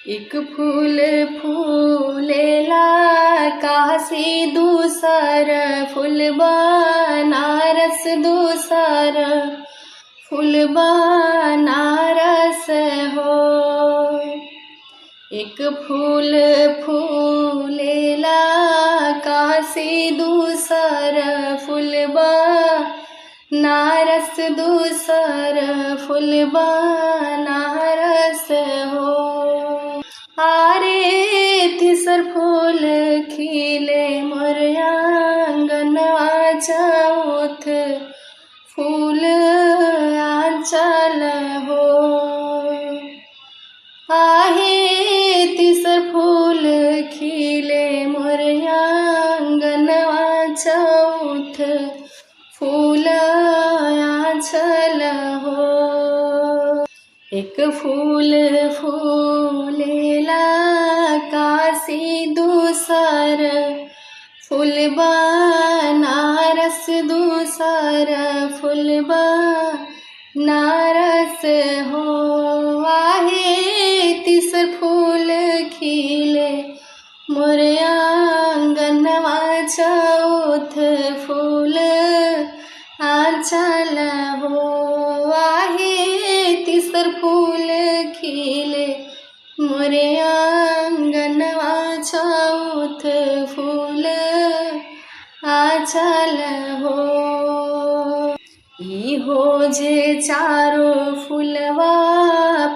एक फूल फूलेला काशी दूसर फूल बनारस दूसर फूल बनारस हो। एक फूल फूलेला काशी दूसर फूल बनारस दूसर फूल बनारस हो। आरे तीसर फूल खिले मोर आंगनवा चौथ फूल आंचल हो। आहे तीसर फूल खिले मोर आंगनवा चौथ फूल आंचल हो। एक फूल फूलेला काशी दूसर फूल बनारस दूसर फूल बनारस हो। आहे तीसर फूल खिले मोर आंगनवा चौथ फूल आंचल हो। आहे तीसर फूल खिले मोर आंगनवा चौथ फूल आंचल हो। ई हो जे चारो फूलवा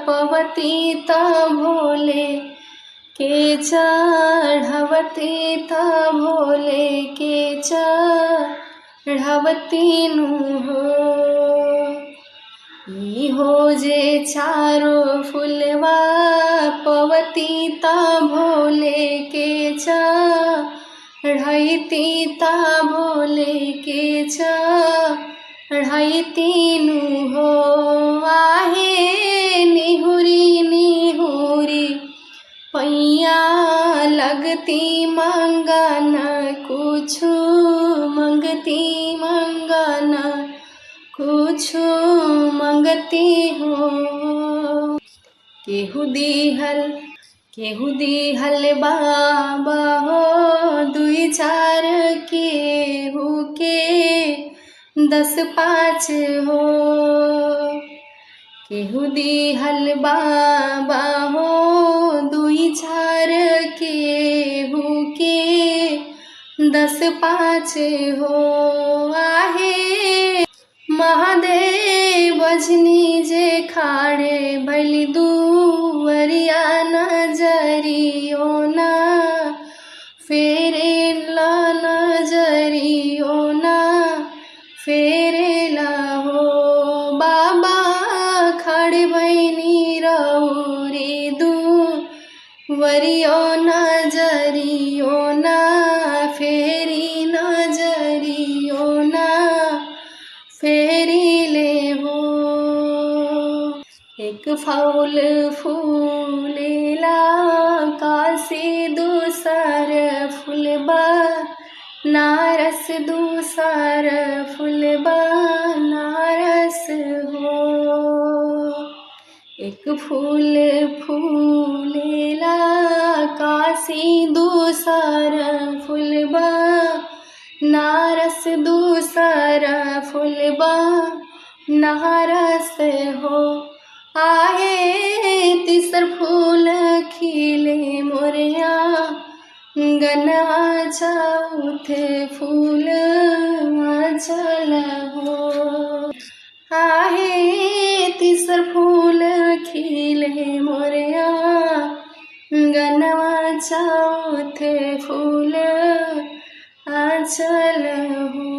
पवती त भोले के चढ़वती त भोले के चढ़वती नु हो। ई हो जे चारो फूलवा पवती ता भोले के चढ़ैती ता भोले के चढ़ैती नु हो। आहे निहुरी निहुरी पैया लगती मंगन कुछु मंगती मंगन कुछु मंगती हो। केहू दिहल बाबा हो दुई चार केहू के 10 5 हो। केहू दिहल बाबा हो दुई चार केहू के 10 5 हो। आहे महादेव बजनी जे खाड़े भैली दुवरिया नजरियो ना फेरेला नजरियो ना फेरेला हो। बाबा खड़े भैनी रौरी दुवरियो नजरियो ना फेरी नजरियो ना फेरी ले हो। एक फूल फूलेला काशी दूसर फूल बनारस दूसर फूल बनारस हो। एक फूल फूलेला काशी दूसर फूल बनारस दूसर फूल बनारस हो। आहे तीसर फूल खिले मोर आंगनवा चौथ फूल आंचल हो। आहे तीसर फूल खिले मोर आंगनवा चौथ फूल आंचल हो।